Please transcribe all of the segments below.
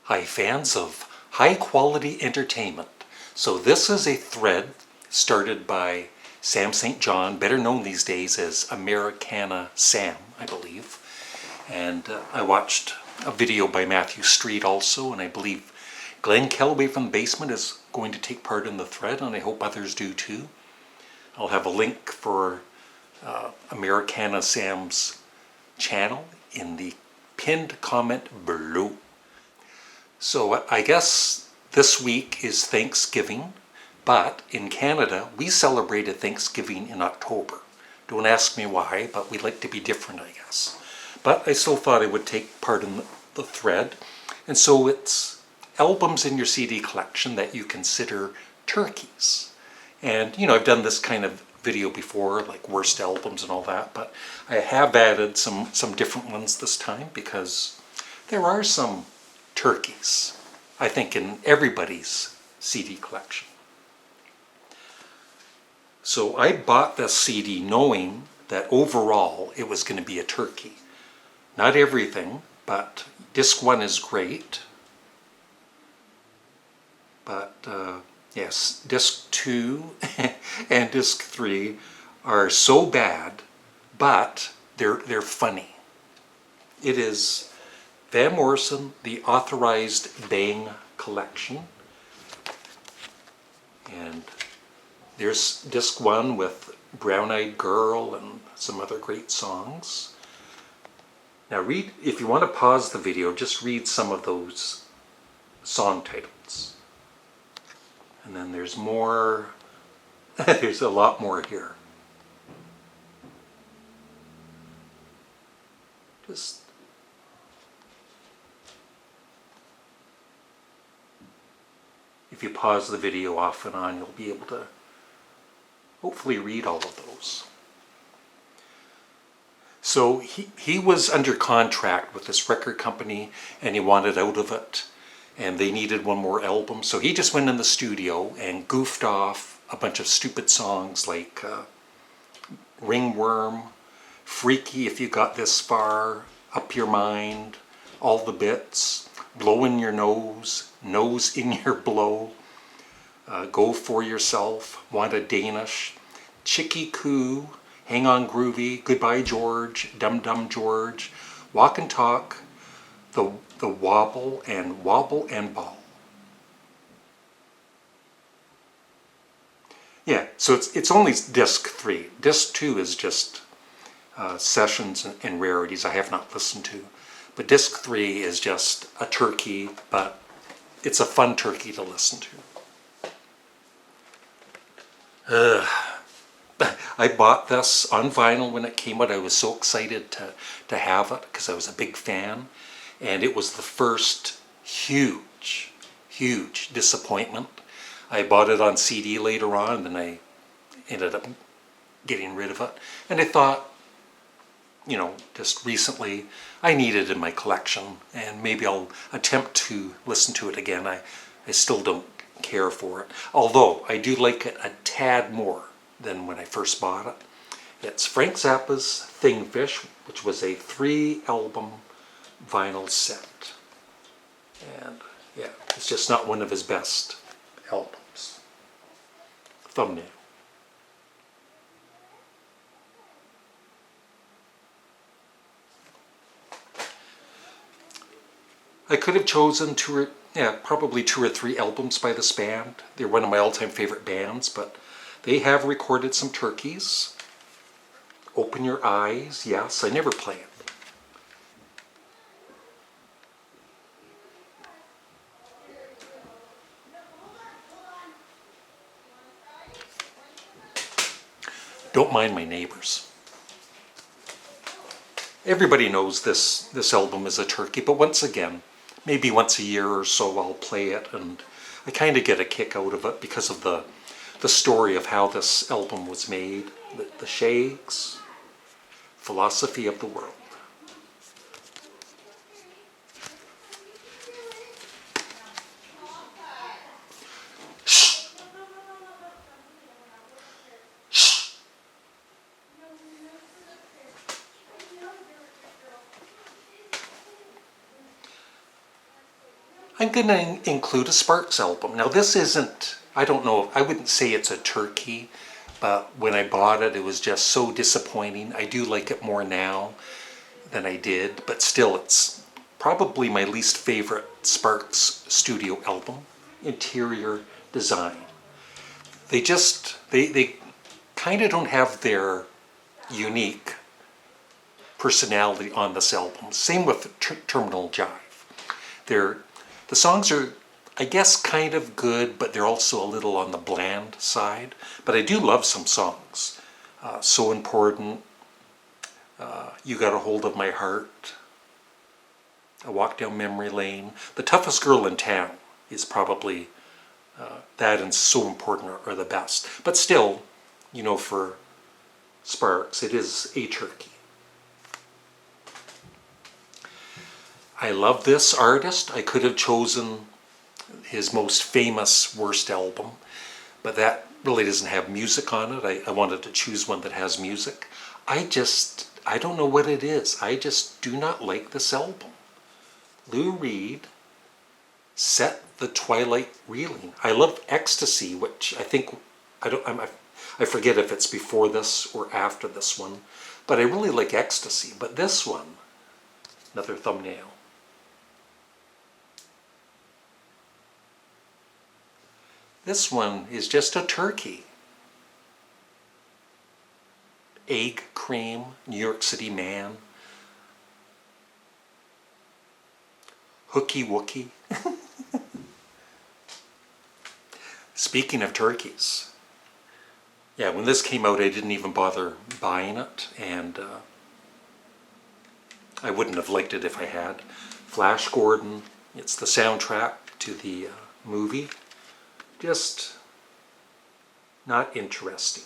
Hi fans of high quality entertainment. So this is a thread started by Sam St. John, better known these days as Americana Sam, I believe. And I watched a video by Matthew Street also, and I believe Glenn Kellaway from the Basement is going to take part in the thread, and I hope others do too. I'll have a link for Americana Sam's channel in the pinned comment below. So I guess this week is Thanksgiving, but in Canada we celebrated Thanksgiving in October. Don't ask me why, but we like to be different, I guess. But I still thought I would take part in the thread. And so it's albums in your CD collection that you consider turkeys. And you know, I've done this kind of video before, like worst albums and all that, but I have added some different ones this time because there are some turkeys, I think, in everybody's CD collection. So I bought this CD knowing that overall it was going to be a turkey. Not everything, but disc 1 is great. But yes, disc 2 and disc 3 are so bad, but they're funny. It is Van Morrison, the Authorized Bang Collection. And there's disc 1 with Brown Eyed Girl and some other great songs. Now read, if you want to pause the video, just read some of those song titles. And then there's more, there's a lot more here. Just if you pause the video off and on, you'll be able to hopefully read all of those. So he was under contract with this record company and he wanted out of it, and they needed one more album. So he just went in the studio and goofed off a bunch of stupid songs like Ringworm, Freaky If You Got This Far, Up Your Mind, All the Bits, Blow in Your Nose, Nose in Your Blow, Go For Yourself, Want a Danish, Chicky Coo, Hang On Groovy, Goodbye George, Dum Dum George, Walk and Talk, The Wobble and Ball. Yeah, so it's only disc 3. Disc 2 is just sessions and rarities I have not listened to. But disc 3 is just a turkey, but it's a fun turkey to listen to. I bought this on vinyl when it came out. I was so excited to have it because I was a big fan. And it was the first huge disappointment. I bought it on CD later on, and then I ended up getting rid of it. And I thought, you know, just recently, I need it in my collection, and maybe I'll attempt to listen to it again. I still don't care for it. Although, I do like it a tad more than when I first bought it. It's Frank Zappa's Thingfish, which was a 3-album vinyl set. And yeah, it's just not one of his best albums. Thumbnail. I could have chosen probably 2 or 3 albums by this band. They're one of my all-time favorite bands, but they have recorded some turkeys. Open Your Eyes, yes, I never play it. Don't Mind My Neighbors. Everybody knows this album is a turkey, but once again, maybe once a year or so I'll play it, and I kind of get a kick out of it because of the story of how this album was made. The Shakes, Philosophy of the World. I'm going to include a Sparks album. Now this isn't, I don't know, I wouldn't say it's a turkey, but when I bought it, it was just so disappointing. I do like it more now than I did, but still it's probably my least favorite Sparks studio album. Interior design. They kind of don't have their unique personality on this album. Same with Terminal Jive. The songs are, I guess, kind of good, but they're also a little on the bland side. But I do love some songs. So Important, You Got a Hold of My Heart, I Walk Down Memory Lane. The Toughest Girl in Town is probably, that and So Important are the best. But still, you know, for Sparks, it is a turkey. I love this artist. I could have chosen his most famous worst album, but that really doesn't have music on it. I wanted to choose one that has music. I don't know what it is. I just do not like this album. Lou Reed, Set the Twilight Reeling. I love Ecstasy, which I think, I forget if it's before this or after this one, but I really like Ecstasy. But this one, another thumbnail. This one is just a turkey. Egg Cream, New York City Man, Hooky Wookie. Speaking of turkeys, yeah, when this came out I didn't even bother buying it, and I wouldn't have liked it if I had. Flash Gordon, it's the soundtrack to the movie. Just not interesting.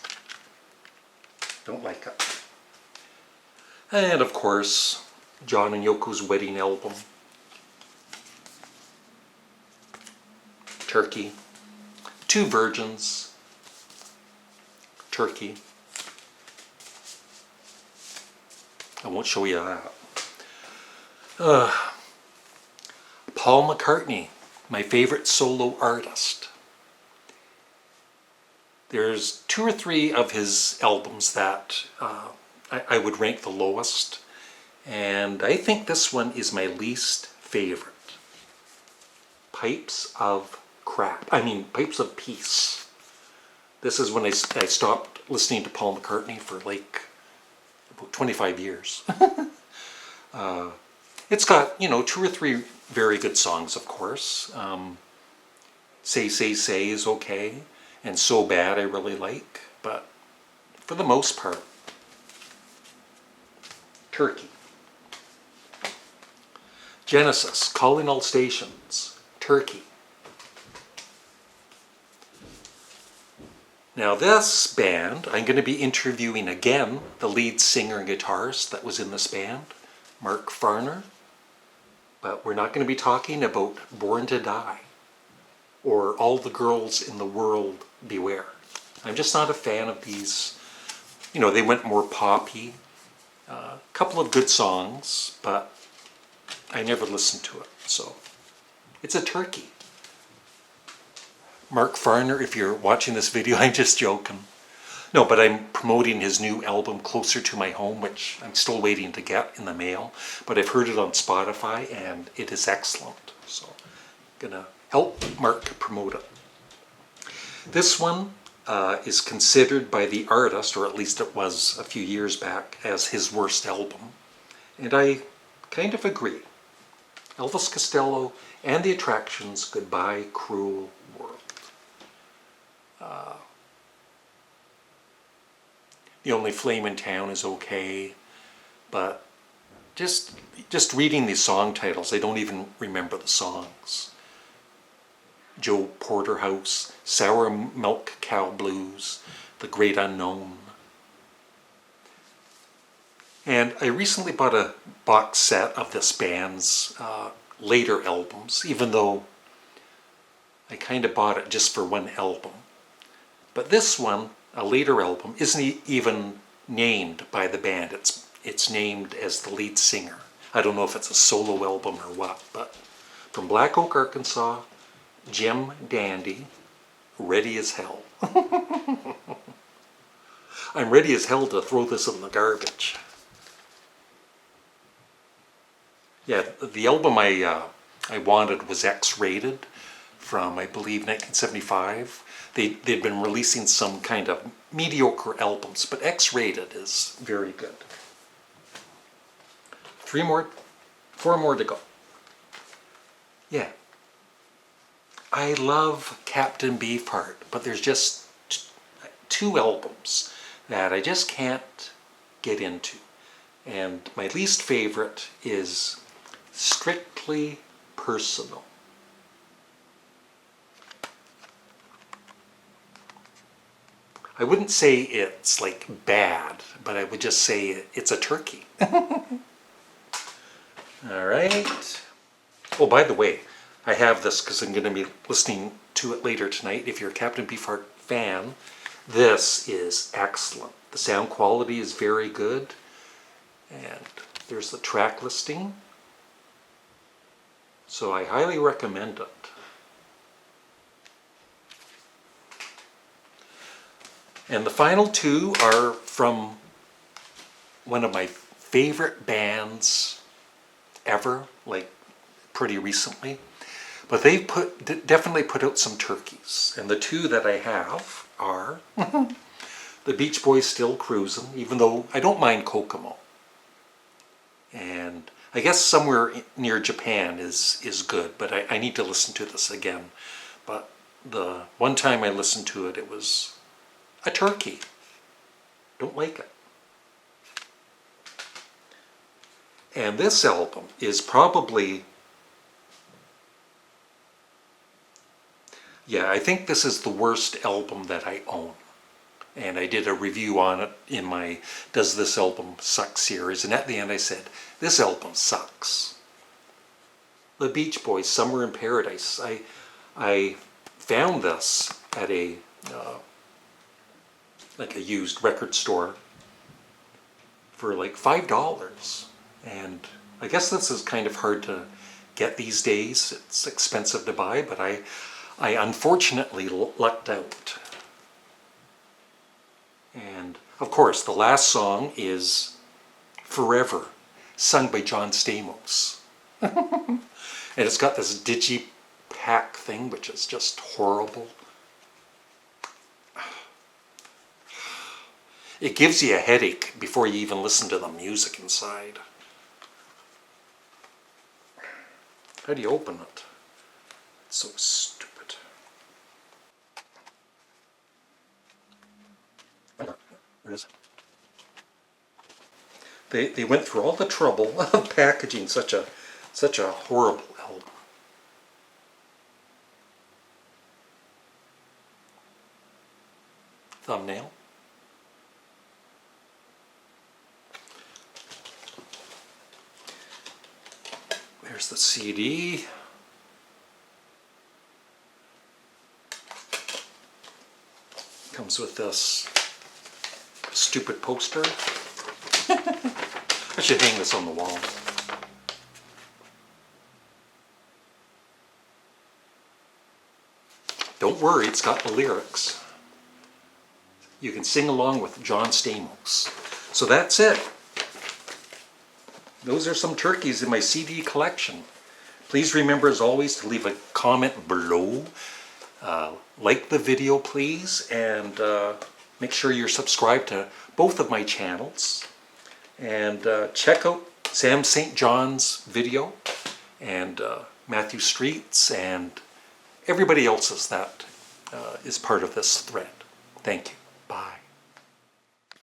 Don't like it. And of course, John and Yoko's wedding album. Turkey. Two Virgins. Turkey. I won't show you that. Paul McCartney, my favorite solo artist. There's 2 or 3 of his albums that I would rank the lowest, and I think this one is my least favorite. Pipes of Peace. This is when I stopped listening to Paul McCartney for like about 25 years. It's got, 2 or 3 very good songs, of course. Say is okay. And So Bad I really like, but for the most part, Turkey. Genesis, Calling All Stations, Turkey. Now this band, I'm going to be interviewing again the lead singer and guitarist that was in this band, Mark Farner, but we're not going to be talking about Born to Die or All the Girls in the World Beware. I'm just not a fan of these. They went more poppy. A couple of good songs, but I never listened to it. So it's a turkey. Mark Farner, if you're watching this video, I'm just joking. No, but I'm promoting his new album, Closer to My Home, which I'm still waiting to get in the mail. But I've heard it on Spotify, and it is excellent. So I'm going to help Mark promote it. This one is considered by the artist, or at least it was a few years back, as his worst album. And I kind of agree. Elvis Costello and the Attractions, Goodbye Cruel World. The Only Flame in Town is okay, but just reading these song titles, I don't even remember the songs. Joe Porterhouse, Sour Milk Cow Blues, The Great Unknown. And I recently bought a box set of this band's later albums, even though I kind of bought it just for one album. But this one, a later album, isn't even named by the band. It's named as the lead singer. I don't know if it's a solo album or what, but From Black Oak, Arkansas, Jim Dandy, ready as hell. I'm ready as hell to throw this in the garbage. Yeah, the album I wanted was X-Rated from, I believe, 1975. They'd been releasing some kind of mediocre albums, but X-Rated is very good. 4 more to go. Yeah. I love Captain Beefheart, but there's just 2 albums that I just can't get into. And my least favorite is Strictly Personal. I wouldn't say it's like bad, but I would just say it's a turkey. All right. Oh, by the way, I have this because I'm going to be listening to it later tonight. If you're a Captain Beefheart fan, this is excellent. The sound quality is very good. And there's the track listing. So I highly recommend it. And the final 2 are from one of my favorite bands ever, like pretty recently. But they've definitely put out some turkeys. And the 2 that I have are the Beach Boys, Still Cruisin', even though I don't mind Kokomo. And I guess Somewhere Near Japan is good, but I need to listen to this again. But the one time I listened to it, it was a turkey. Don't like it. And this album is probably, yeah, I think this is the worst album that I own. And I did a review on it in my Does This Album Suck series. And at the end I said, this album sucks. The Beach Boys, Summer in Paradise. I found this at a like a used record store for like $5. And I guess this is kind of hard to get these days. It's expensive to buy, but I unfortunately lucked out. And of course, the last song is Forever, sung by John Stamos. And it's got this digipack thing, which is just horrible. It gives you a headache before you even listen to the music inside. How do you open it? It's so stupid. There it is. They went through all the trouble of packaging such a horrible album. Thumbnail. There's the CD. Comes with this stupid poster. I should hang this on the wall. Don't worry, it's got the lyrics. You can sing along with John Stamos. So that's it. Those are some turkeys in my CD collection. Please remember, as always, to leave a comment below. Like the video, please, and make sure you're subscribed to both of my channels. And check out Sam St. John's video, and Matthew Street's, and everybody else's that is part of this thread. Thank you. Bye.